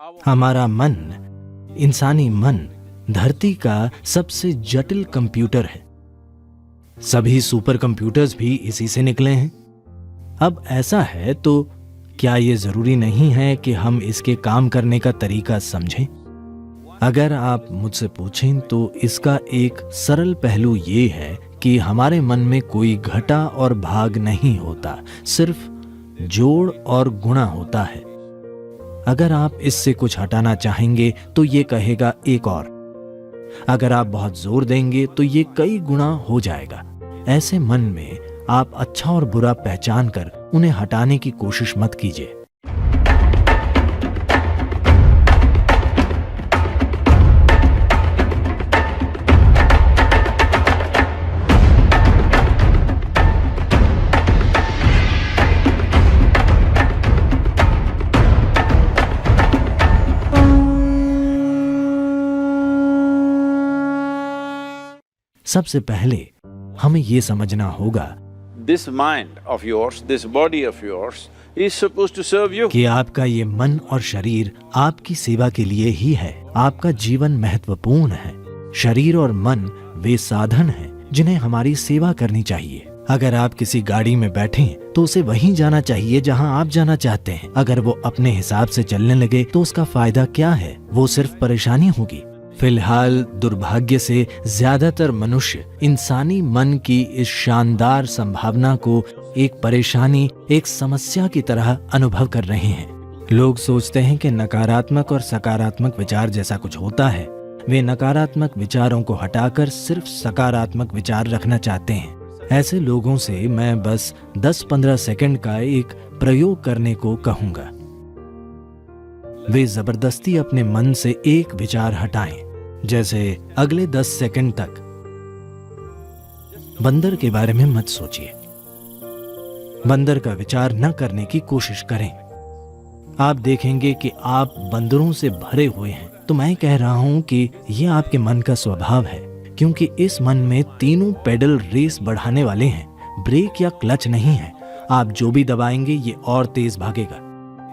हमारा मन, इंसानी मन, धरती का सबसे जटिल कंप्यूटर है। सभी सुपर कंप्यूटर्स भी इसी से निकले हैं। अब ऐसा है तो क्या ये जरूरी नहीं है कि हम इसके काम करने का तरीका समझें? अगर आप मुझसे पूछें तो इसका एक सरल पहलू ये है कि हमारे मन में कोई घटा और भाग नहीं होता, सिर्फ जोड़ और गुणा होता है। अगर आप इससे कुछ हटाना चाहेंगे तो ये कहेगा एक और। अगर आप बहुत जोर देंगे तो ये कई गुना हो जाएगा। ऐसे मन में आप अच्छा और बुरा पहचान कर उन्हें हटाने की कोशिश मत कीजिए। सबसे पहले हमें यह समझना होगा This mind of yours, this body of yours is supposed to serve you. कि आपका ये मन और शरीर आपकी सेवा के लिए ही है। आपका जीवन महत्वपूर्ण है। शरीर और मन वे साधन हैं जिन्हें हमारी सेवा करनी चाहिए। अगर आप किसी गाड़ी में बैठे तो उसे वहीं जाना चाहिए जहां आप जाना चाहते हैं। अगर वो अपने हिसाब से चलने लगे तो उसका फायदा क्या है? वो सिर्फ परेशानी होगी। फिलहाल दुर्भाग्य से ज्यादातर मनुष्य इंसानी मन की इस शानदार संभावना को एक परेशानी, एक समस्या की तरह अनुभव कर रहे हैं। लोग सोचते हैं कि नकारात्मक और सकारात्मक विचार जैसा कुछ होता है। वे नकारात्मक विचारों को हटाकर सिर्फ सकारात्मक विचार रखना चाहते हैं। ऐसे लोगों से मैं बस 10-15 सेकंड का एक प्रयोग करने को कहूंगा। वे जबरदस्ती अपने मन से एक विचार हटाएं, जैसे अगले 10 सेकंड तक बंदर के बारे में मत सोचिए। बंदर का विचार न करने की कोशिश करें। आप देखेंगे कि आप बंदरों से भरे हुए हैं। तो मैं कह रहा हूं कि यह आपके मन का स्वभाव है, क्योंकि इस मन में तीनों पेडल रेस बढ़ाने वाले हैं। ब्रेक या क्लच नहीं है। आप जो भी दबाएंगे ये और तेज भागेगा।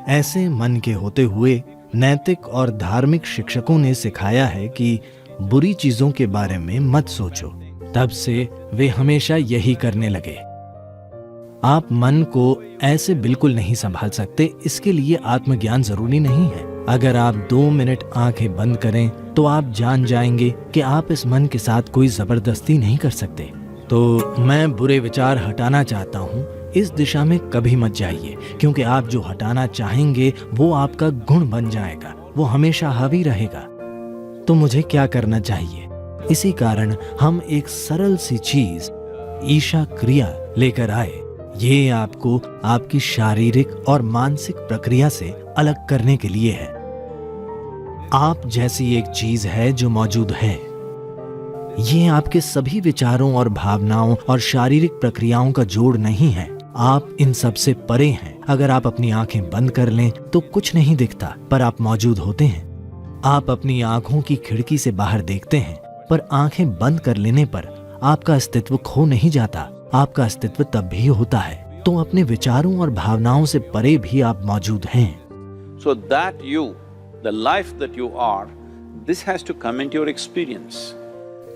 ऐसे मन के होते हुए नैतिक और धार्मिक शिक्षकों ने सिखाया है कि बुरी चीजों के बारे में मत सोचो। तब से वे हमेशा यही करने लगे। आप मन को ऐसे बिल्कुल नहीं संभाल सकते। इसके लिए आत्मज्ञान जरूरी नहीं है। अगर आप 2 मिनट आंखें बंद करें तो आप जान जाएंगे कि आप इस मन के साथ कोई जबरदस्ती नहीं कर सकते। तो मैं बुरे विचार हटाना चाहता हूं, इस दिशा में कभी मत जाइए, क्योंकि आप जो हटाना चाहेंगे वो आपका गुण बन जाएगा। वो हमेशा हावी रहेगा। तो मुझे क्या करना चाहिए? इसी कारण हम एक सरल सी चीज, ईशा क्रिया लेकर आए। ये आपको आपकी शारीरिक और मानसिक प्रक्रिया से अलग करने के लिए है। आप जैसी एक चीज है जो मौजूद है। ये आपके सभी विचारों और भावनाओं और शारीरिक प्रक्रियाओं का जोड़ नहीं है। आप इन सब से परे हैं। अगर आप अपनी आंखें बंद कर लें तो कुछ नहीं दिखता, पर आप मौजूद होते हैं। आप अपनी आंखों की खिड़की से बाहर देखते हैं, पर आंखें बंद कर लेने पर आपका अस्तित्व खो नहीं जाता। आपका अस्तित्व तब भी होता है। तो अपने विचारों और भावनाओं से परे भी आप मौजूद हैं। So that you, the life that you are, this has to come into your experience.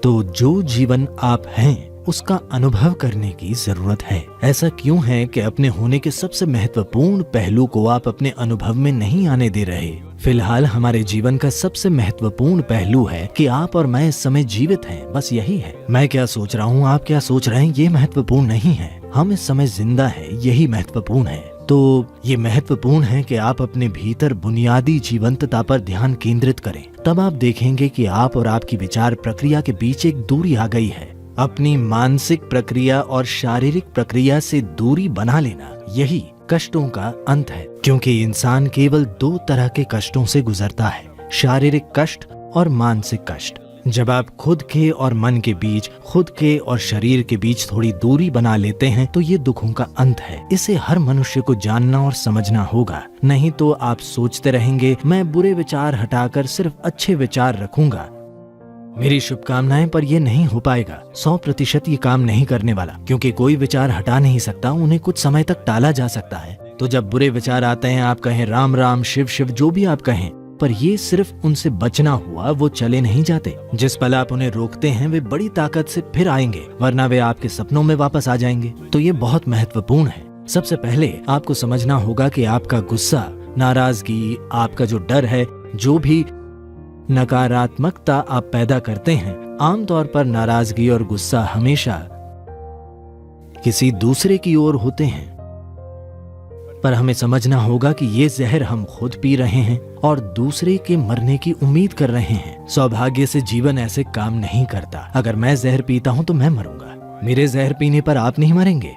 तो जो जीवन आप हैं उसका अनुभव करने की जरूरत है। ऐसा क्यों है कि अपने होने के सबसे महत्वपूर्ण पहलू को आप अपने अनुभव में नहीं आने दे रहे? फिलहाल हमारे जीवन का सबसे महत्वपूर्ण पहलू है कि आप और मैं इस समय जीवित हैं। बस यही है। मैं क्या सोच रहा हूँ, आप क्या सोच रहे हैं, ये महत्वपूर्ण नहीं है। हम इस समय जिंदा हैं, यही महत्वपूर्ण है। तो ये महत्वपूर्ण है कि आप अपने भीतर बुनियादी जीवंतता पर ध्यान केंद्रित करें। तब आप देखेंगे कि आप और आपकी विचार प्रक्रिया के बीच एक दूरी आ गई है। अपनी मानसिक प्रक्रिया और शारीरिक प्रक्रिया से दूरी बना लेना, यही कष्टों का अंत है। क्योंकि इंसान केवल 2 तरह के कष्टों से गुजरता है, शारीरिक कष्ट और मानसिक कष्ट। जब आप खुद के और मन के बीच, खुद के और शरीर के बीच थोड़ी दूरी बना लेते हैं तो ये दुखों का अंत है। इसे हर मनुष्य को जानना और समझना होगा। नहीं तो आप सोचते रहेंगे, मैं बुरे विचार हटाकर सिर्फ अच्छे विचार रखूंगा। मेरी शुभकामनाएं, पर यह नहीं हो पाएगा। 100% ये काम नहीं करने वाला, क्योंकि कोई विचार हटा नहीं सकता। उन्हें कुछ समय तक टाला जा सकता है। तो जब बुरे विचार आते हैं, आप कहें राम राम, शिव शिव, जो भी आप कहें, पर ये सिर्फ उनसे बचना हुआ, वो चले नहीं जाते। जिस पल आप उन्हें रोकते हैं वे बड़ी ताकत से फिर आएंगे, वरना वे आपके सपनों में वापस आ जाएंगे। तो ये बहुत महत्वपूर्ण है। सबसे पहले आपको समझना होगा कि आपका गुस्सा, नाराजगी, आपका जो डर है, जो भी नकारात्मकता आप पैदा करते हैं, आमतौर पर नाराजगी और गुस्सा हमेशा किसी दूसरे की ओर होते हैं। पर हमें समझना होगा कि ये जहर हम खुद पी रहे हैं और दूसरे के मरने की उम्मीद कर रहे हैं। सौभाग्य से जीवन ऐसे काम नहीं करता। अगर मैं जहर पीता हूं तो मैं मरूंगा, मेरे जहर पीने पर आप नहीं मरेंगे।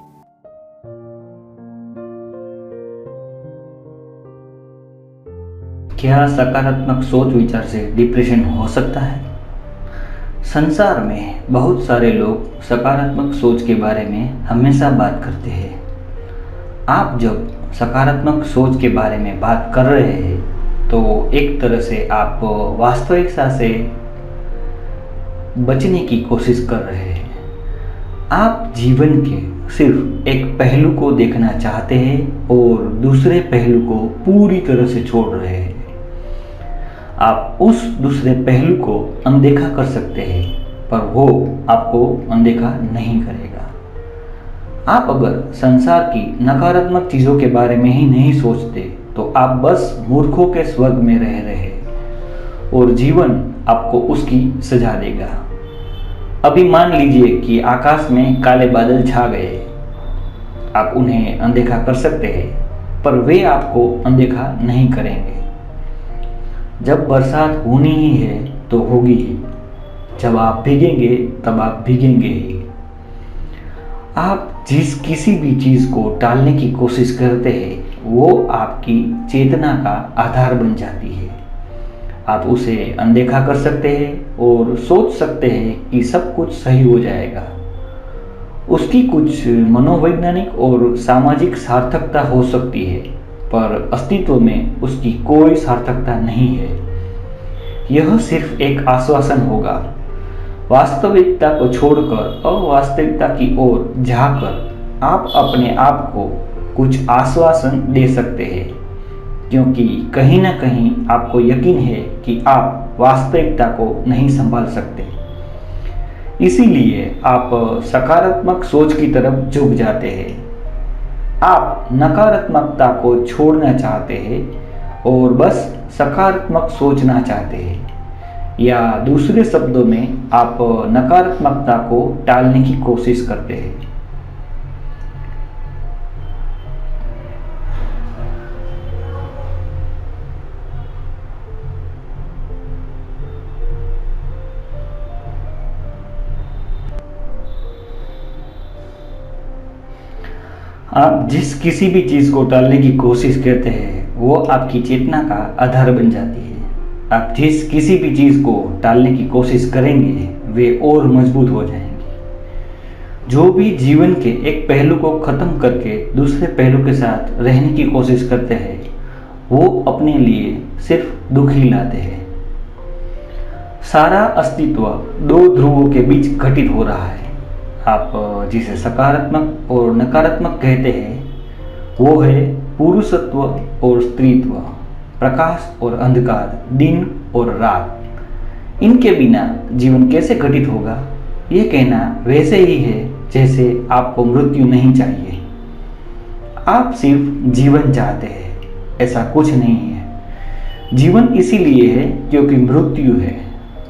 क्या सकारात्मक सोच विचार से डिप्रेशन हो सकता है? संसार में बहुत सारे लोग सकारात्मक सोच के बारे में हमेशा बात करते हैं। आप जब सकारात्मक सोच के बारे में बात कर रहे हैं तो एक तरह से आप वास्तविकता से बचने की कोशिश कर रहे हैं। आप जीवन के सिर्फ एक पहलू को देखना चाहते हैं और दूसरे पहलू को पूरी तरह से छोड़ रहे हैं। आप उस दूसरे पहलू को अनदेखा कर सकते हैं, पर वो आपको अनदेखा नहीं करेगा। आप अगर संसार की नकारात्मक चीज़ों के बारे में ही नहीं सोचते तो आप बस मूर्खों के स्वर्ग में रह रहे हैं और जीवन आपको उसकी सजा देगा। अभी मान लीजिए कि आकाश में काले बादल छा गए। आप उन्हें अनदेखा कर सकते हैं, पर वे आपको अनदेखा नहीं करेंगे। जब बरसात होनी ही है तो होगी ही। जब आप भीगेंगे तब आप भीगेंगे ही। आप जिस किसी भी चीज़ को टालने की कोशिश करते हैं वो आपकी चेतना का आधार बन जाती है। आप उसे अनदेखा कर सकते हैं और सोच सकते हैं कि सब कुछ सही हो जाएगा। उसकी कुछ मनोवैज्ञानिक और सामाजिक सार्थकता हो सकती है, पर अस्तित्व में उसकी कोई सार्थकता नहीं है। यह सिर्फ एक आश्वासन होगा। वास्तविकता को छोड़कर अवास्तविकता की ओर झांककर आप अपने आप को कुछ आश्वासन दे सकते हैं, क्योंकि कहीं ना कहीं आपको यकीन है कि आप वास्तविकता को नहीं संभाल सकते। इसीलिए आप सकारात्मक सोच की तरफ झुक जाते हैं। आप नकारात्मकता को छोड़ना चाहते हैं और बस सकारात्मक सोचना चाहते हैं, या दूसरे शब्दों में आप नकारात्मकता को टालने की कोशिश करते हैं। आप जिस किसी भी चीज़ को टालने की कोशिश करते हैं वो आपकी चेतना का आधार बन जाती है। आप जिस किसी भी चीज़ को टालने की कोशिश करेंगे वे और मजबूत हो जाएंगे। जो भी जीवन के एक पहलू को ख़त्म करके दूसरे पहलू के साथ रहने की कोशिश करते हैं वो अपने लिए सिर्फ दुख ही लाते हैं। सारा अस्तित्व दो ध्रुवों के बीच घटित हो रहा है। आप जिसे सकारात्मक और नकारात्मक कहते हैं वो है पुरुषत्व और स्त्रीत्व, प्रकाश और अंधकार, दिन और रात। इनके बिना जीवन कैसे घटित होगा? ये कहना वैसे ही है जैसे आपको मृत्यु नहीं चाहिए। आप सिर्फ जीवन चाहते हैं, ऐसा कुछ नहीं है। जीवन इसीलिए है क्योंकि मृत्यु है,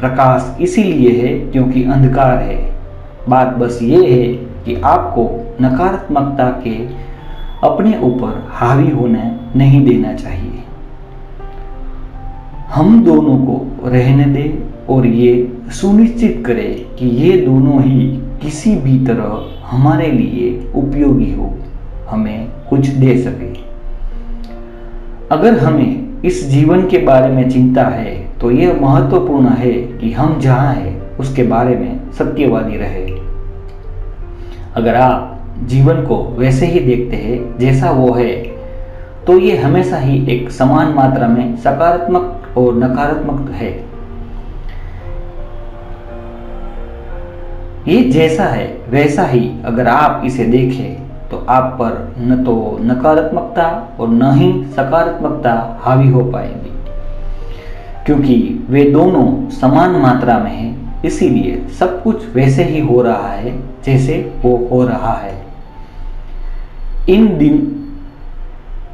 प्रकाश इसीलिए है क्योंकि अंधकार है। बात बस ये है कि आपको नकारात्मकता के अपने ऊपर हावी होने नहीं देना चाहिए। हम दोनों को रहने दें और ये सुनिश्चित करें कि ये दोनों ही किसी भी तरह हमारे लिए उपयोगी हो, हमें कुछ दे सके। अगर हमें इस जीवन के बारे में चिंता है तो यह महत्वपूर्ण है कि हम जहाँ हैं उसके बारे में सत्यवादी रहे। अगर आप जीवन को वैसे ही देखते हैं जैसा वो है तो ये हमेशा ही एक समान मात्रा में सकारात्मक और नकारात्मक है। ये जैसा है वैसा ही अगर आप इसे देखें तो आप पर न तो नकारात्मकता और न ही सकारात्मकता हावी हो पाएगी। क्योंकि वे दोनों समान मात्रा में हैं, इसीलिए सब कुछ वैसे ही हो रहा है जैसे वो हो रहा है।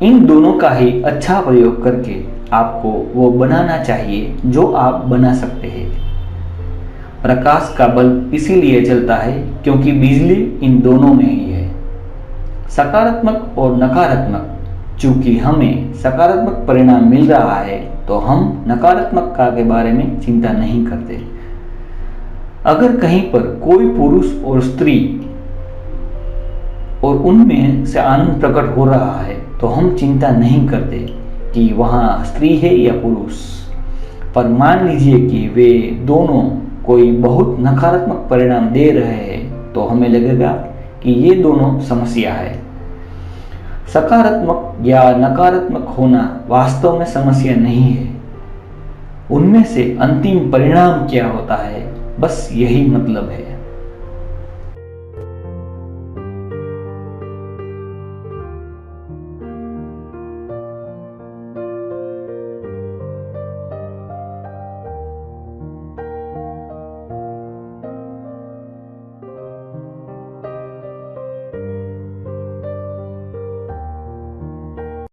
इन दोनों का ही अच्छा प्रयोग करके आपको वो बनाना चाहिए जो आप बना सकते हैं। प्रकाश का बल्ब इसीलिए जलता है क्योंकि बिजली इन दोनों में ही है, सकारात्मक और नकारात्मक। चूंकि हमें सकारात्मक परिणाम मिल रहा है तो हम नकारात्मकता के बारे में चिंता नहीं करते। अगर कहीं पर कोई पुरुष और स्त्री और उनमें से आनंद प्रकट हो रहा है तो हम चिंता नहीं करते कि वहाँ स्त्री है या पुरुष। पर मान लीजिए कि वे दोनों कोई बहुत नकारात्मक परिणाम दे रहे हैं तो हमें लगेगा कि ये दोनों समस्या है। सकारात्मक या नकारात्मक होना वास्तव में समस्या नहीं है, उनमें से अंतिम परिणाम क्या होता है, बस यही मतलब है।